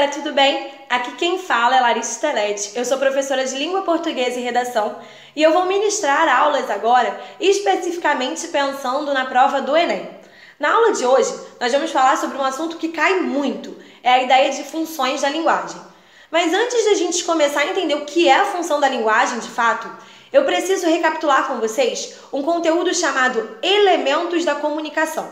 galera, tudo bem? Aqui quem fala é Larissa Telete. Eu sou professora de Língua Portuguesa e Redação e eu vou ministrar aulas agora, especificamente pensando na prova do Enem. Na aula de hoje, nós vamos falar sobre um assunto que cai muito, é a ideia de funções da linguagem. Mas antes de a gente começar a entender o que é a função da linguagem de fato, eu preciso recapitular com vocês um conteúdo chamado Elementos da Comunicação.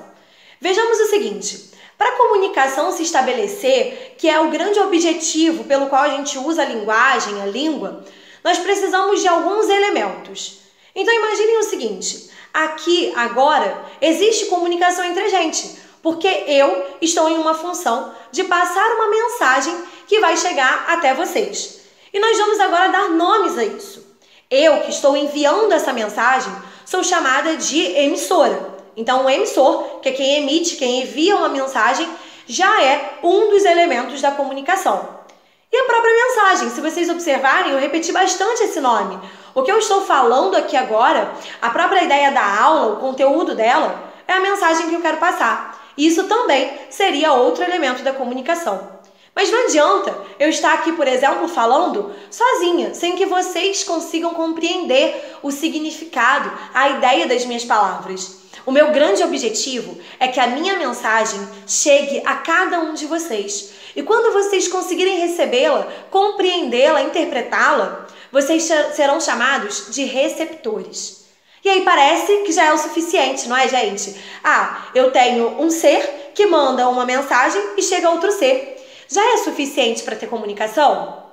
Vejamos o seguinte: para a comunicação se estabelecer, que é o grande objetivo pelo qual a gente usa a linguagem, a língua, nós precisamos de alguns elementos. Então imaginem o seguinte: aqui, agora, existe comunicação entre a gente, porque eu estou em uma função de passar uma mensagem que vai chegar até vocês. E nós vamos agora dar nomes a isso. Eu, que estou enviando essa mensagem, sou chamada de emissora. Então, o emissor, que é quem emite, quem envia uma mensagem, já é um dos elementos da comunicação. E a própria mensagem, se vocês observarem, eu repeti bastante esse nome. O que eu estou falando aqui agora, a própria ideia da aula, o conteúdo dela, é a mensagem que eu quero passar. E isso também seria outro elemento da comunicação. Mas não adianta eu estar aqui, por exemplo, falando sozinha, sem que vocês consigam compreender o significado, a ideia das minhas palavras. O meu grande objetivo é que a minha mensagem chegue a cada um de vocês. E quando vocês conseguirem recebê-la, compreendê-la, interpretá-la, vocês serão chamados de receptores. E aí parece que já é o suficiente, não é, gente? Eu tenho um ser que manda uma mensagem e chega a outro ser. Já é suficiente para ter comunicação?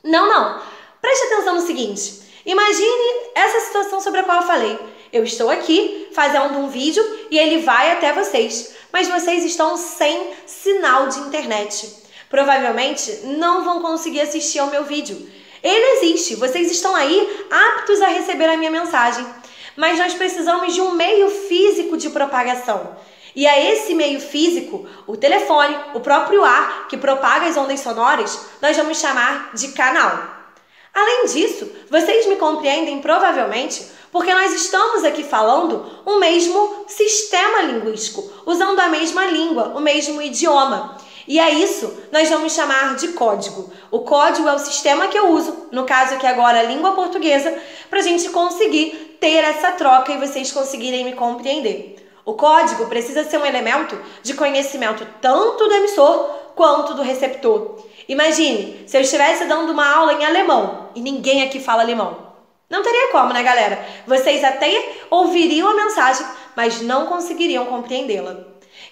Não. Preste atenção no seguinte. Imagine essa situação sobre a qual eu falei. Eu estou aqui fazendo um vídeo e ele vai até vocês, mas vocês estão sem sinal de internet. Provavelmente não vão conseguir assistir ao meu vídeo. Ele existe, vocês estão aí aptos a receber a minha mensagem, mas nós precisamos de um meio físico de propagação. E a esse meio físico, o telefone, o próprio ar que propaga as ondas sonoras, nós vamos chamar de canal. Além disso, vocês me compreendem provavelmente porque nós estamos aqui falando o mesmo sistema linguístico, usando a mesma língua, o mesmo idioma. E a isso nós vamos chamar de código. O código é o sistema que eu uso, no caso aqui agora a língua portuguesa, para a gente conseguir ter essa troca e vocês conseguirem me compreender. O código precisa ser um elemento de conhecimento tanto do emissor quanto do receptor. Imagine, se eu estivesse dando uma aula em alemão e ninguém aqui fala alemão. Não teria como, né, galera? Vocês até ouviriam a mensagem, mas não conseguiriam compreendê-la.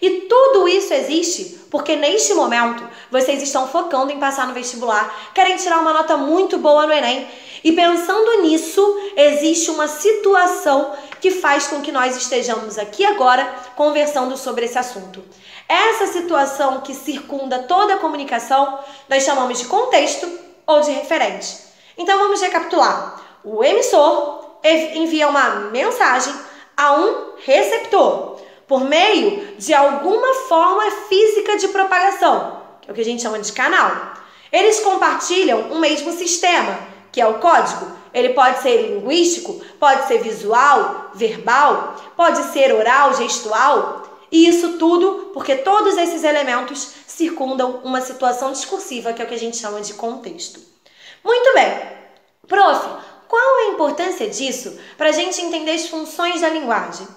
E tudo isso existe porque neste momento vocês estão focando em passar no vestibular, querem tirar uma nota muito boa no Enem. E pensando nisso, existe uma situação que faz com que nós estejamos aqui agora conversando sobre esse assunto. Essa situação que circunda toda a comunicação, nós chamamos de contexto ou de referente. Então vamos recapitular. O emissor envia uma mensagem a um receptor por meio de alguma forma física de propagação, que é o que a gente chama de canal. Eles compartilham um mesmo sistema, que é o código. Ele pode ser linguístico, pode ser visual, verbal, pode ser oral, gestual. E isso tudo porque todos esses elementos circundam uma situação discursiva, que é o que a gente chama de contexto. Muito bem. Prof, qual é a importância disso para a gente entender as funções da linguagem?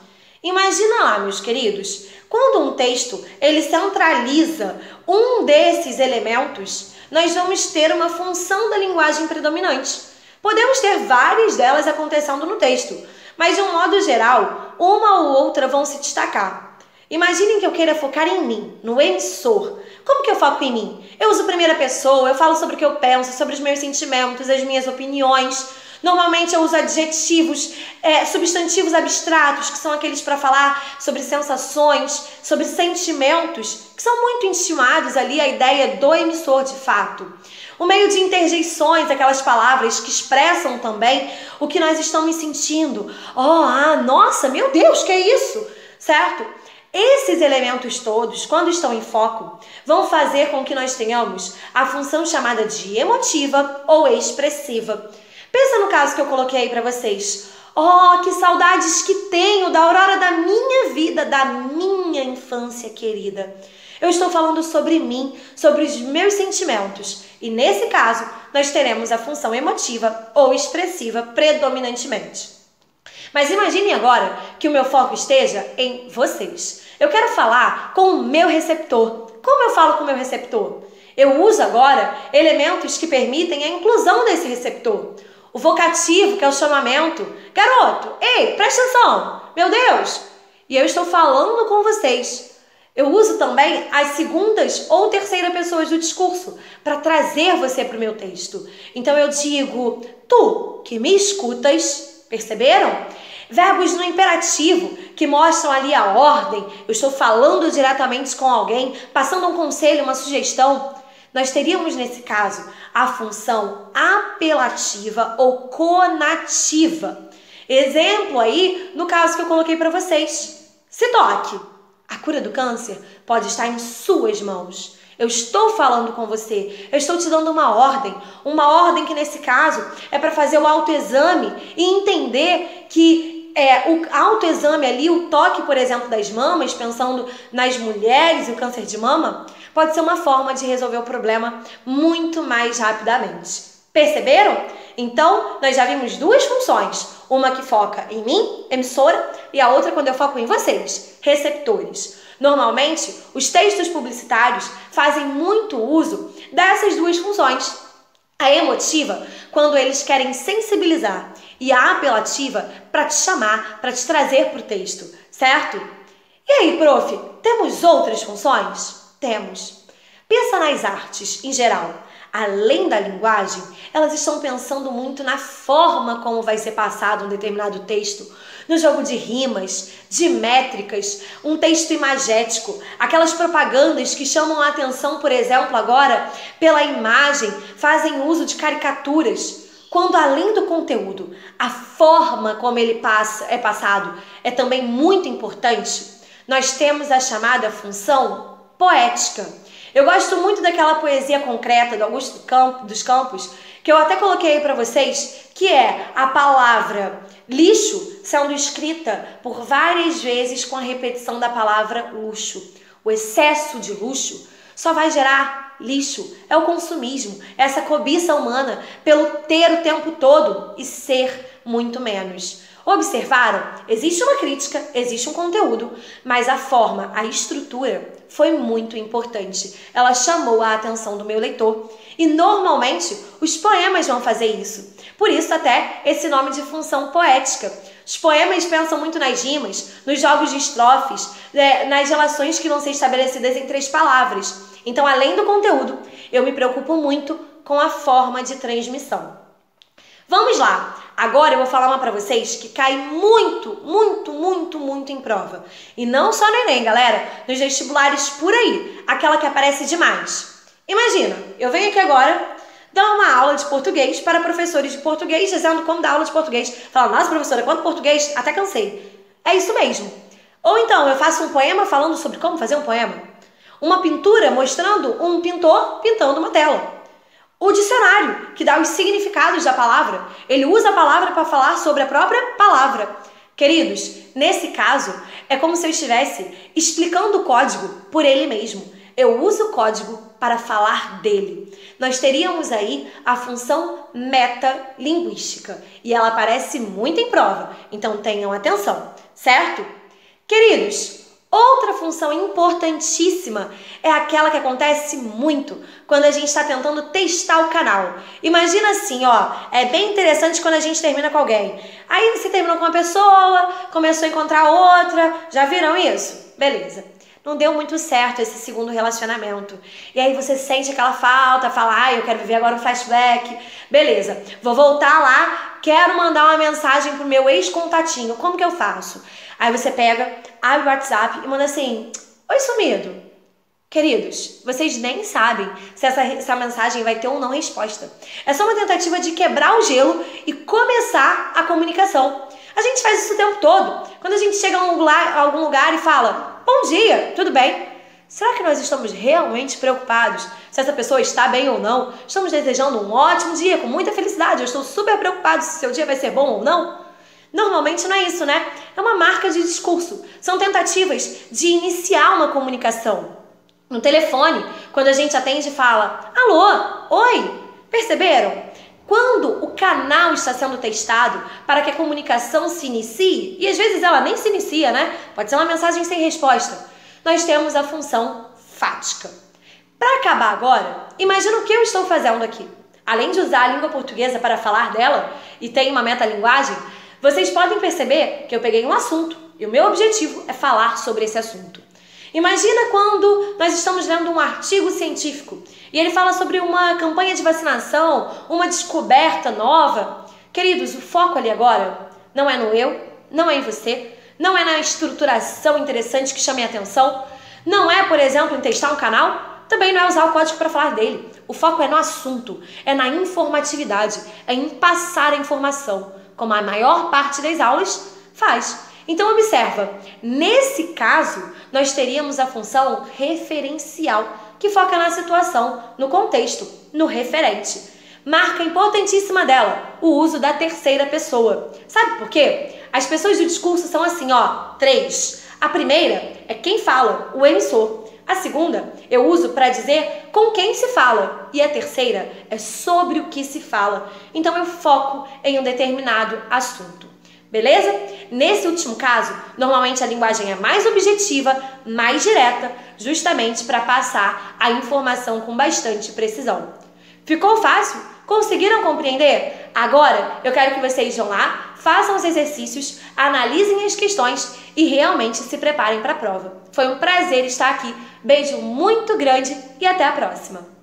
Imagina lá, meus queridos, quando um texto ele centraliza um desses elementos, nós vamos ter uma função da linguagem predominante. Podemos ter várias delas acontecendo no texto, mas de um modo geral, uma ou outra vão se destacar. Imaginem que eu queira focar em mim, no emissor. Como que eu foco em mim? Eu uso primeira pessoa, eu falo sobre o que eu penso, sobre os meus sentimentos, as minhas opiniões. Normalmente eu uso adjetivos, substantivos abstratos, que são aqueles para falar sobre sensações, sobre sentimentos, que são muito intimados ali à ideia do emissor de fato. O meio de interjeições, aquelas palavras que expressam também o que nós estamos sentindo. Nossa, meu Deus, que é isso? Certo? Esses elementos todos, quando estão em foco, vão fazer com que nós tenhamos a função chamada de emotiva ou expressiva. Pensa no caso que eu coloquei aí para vocês. Que saudades que tenho da aurora da minha vida, da minha infância querida. Eu estou falando sobre mim, sobre os meus sentimentos. E nesse caso, nós teremos a função emotiva ou expressiva predominantemente. Mas imagine agora que o meu foco esteja em vocês. Eu quero falar com o meu receptor. Como eu falo com o meu receptor? Eu uso agora elementos que permitem a inclusão desse receptor. O vocativo, que é o chamamento. Garoto, ei, presta atenção. Meu Deus! E eu estou falando com vocês. Eu uso também as segundas ou terceira pessoas do discurso para trazer você para o meu texto. Então eu digo, tu que me escutas, perceberam? Verbos no imperativo, que mostram ali a ordem. Eu estou falando diretamente com alguém, passando um conselho, uma sugestão. Nós teríamos, nesse caso, a função apelativa ou conativa. Exemplo aí, no caso que eu coloquei para vocês. Se toque. A cura do câncer pode estar em suas mãos. Eu estou falando com você, eu estou te dando uma ordem que nesse caso é para fazer o autoexame e entender que o autoexame ali, o toque, por exemplo, das mamas, pensando nas mulheres e o câncer de mama, pode ser uma forma de resolver o problema muito mais rapidamente. Perceberam? Então, nós já vimos duas funções. Uma que foca em mim, emissora, e a outra quando eu foco em vocês, receptores. Normalmente, os textos publicitários fazem muito uso dessas duas funções. A emotiva, quando eles querem sensibilizar, e a apelativa, para te chamar, para te trazer para o texto, certo? E aí, prof, temos outras funções? Temos. Pensa nas artes, em geral. Além da linguagem, elas estão pensando muito na forma como vai ser passado um determinado texto, no jogo de rimas, de métricas, um texto imagético, aquelas propagandas que chamam a atenção, por exemplo, agora, pela imagem, fazem uso de caricaturas, quando além do conteúdo, a forma como ele é passado é também muito importante. Nós temos a chamada função poética. Eu gosto muito daquela poesia concreta do Augusto dos Campos, que eu até coloquei aí para vocês, que é a palavra lixo sendo escrita por várias vezes com a repetição da palavra luxo. O excesso de luxo só vai gerar lixo, é o consumismo, essa cobiça humana pelo ter o tempo todo e ser muito menos. Observaram? Existe uma crítica, existe um conteúdo, mas a forma, a estrutura foi muito importante. Ela chamou a atenção do meu leitor e normalmente os poemas vão fazer isso. Por isso até esse nome de função poética. Os poemas pensam muito nas rimas, nos jogos de estrofes, nas relações que vão ser estabelecidas entre as palavras. Então, além do conteúdo, eu me preocupo muito com a forma de transmissão. Vamos lá! Agora eu vou falar uma para vocês que cai muito em prova. E não só no Enem, galera, nos vestibulares por aí, aquela que aparece demais. Imagina, eu venho aqui agora dar uma aula de português para professores de português, dizendo como dar aula de português. Fala, nossa professora, quanto português? Até cansei. É isso mesmo. Ou então eu faço um poema falando sobre como fazer um poema. Uma pintura mostrando um pintor pintando uma tela. O dicionário, que dá os significados da palavra, ele usa a palavra para falar sobre a própria palavra. Queridos, nesse caso, é como se eu estivesse explicando o código por ele mesmo. Eu uso o código para falar dele. Nós teríamos aí a função metalinguística, e ela aparece muito em prova, então tenham atenção, certo? Queridos, outra função importantíssima é aquela que acontece muito quando a gente está tentando testar o canal. Imagina assim, ó, é bem interessante quando a gente termina com alguém. Aí você terminou com uma pessoa, começou a encontrar outra, já viram isso? Beleza. Não deu muito certo esse segundo relacionamento. E aí você sente aquela falta, fala, eu quero viver agora um flashback. Beleza, vou voltar lá, quero mandar uma mensagem pro meu ex-contatinho. Como que eu faço? Aí você pega, abre o WhatsApp e manda assim, oi sumido. Queridos, vocês nem sabem se essa mensagem vai ter ou não resposta. É só uma tentativa de quebrar o gelo e começar a comunicação. A gente faz isso o tempo todo. Quando a gente chega a algum lugar e fala, bom dia, tudo bem? Será que nós estamos realmente preocupados se essa pessoa está bem ou não? Estamos desejando um ótimo dia, com muita felicidade. Eu estou super preocupado se seu dia vai ser bom ou não. Normalmente não é isso, né? É uma marca de discurso. São tentativas de iniciar uma comunicação. No telefone, quando a gente atende e fala, alô, oi, perceberam? Quando o canal está sendo testado para que a comunicação se inicie, e às vezes ela nem se inicia, né? Pode ser uma mensagem sem resposta. Nós temos a função fática. Para acabar agora, imagina o que eu estou fazendo aqui. Além de usar a língua portuguesa para falar dela, e tem uma metalinguagem, vocês podem perceber que eu peguei um assunto e o meu objetivo é falar sobre esse assunto. Imagina quando nós estamos lendo um artigo científico e ele fala sobre uma campanha de vacinação, uma descoberta nova. Queridos, o foco ali agora não é no eu, não é em você, não é na estruturação interessante que chame a atenção, não é, por exemplo, em testar um canal, também não é usar o código para falar dele. O foco é no assunto, é na informatividade, é em passar a informação, como a maior parte das aulas faz. Então observa, nesse caso, nós teríamos a função referencial, que foca na situação, no contexto, no referente. Marca importantíssima dela, o uso da terceira pessoa. Sabe por quê? As pessoas do discurso são assim, ó, 3. A primeira é quem fala, o emissor. A segunda eu uso para dizer com quem se fala. E a terceira é sobre o que se fala. Então eu foco em um determinado assunto. Beleza? Nesse último caso, normalmente a linguagem é mais objetiva, mais direta, justamente para passar a informação com bastante precisão. Ficou fácil? Conseguiram compreender? Agora eu quero que vocês vão lá, façam os exercícios, analisem as questões e realmente se preparem para a prova. Foi um prazer estar aqui. Beijo muito grande e até a próxima!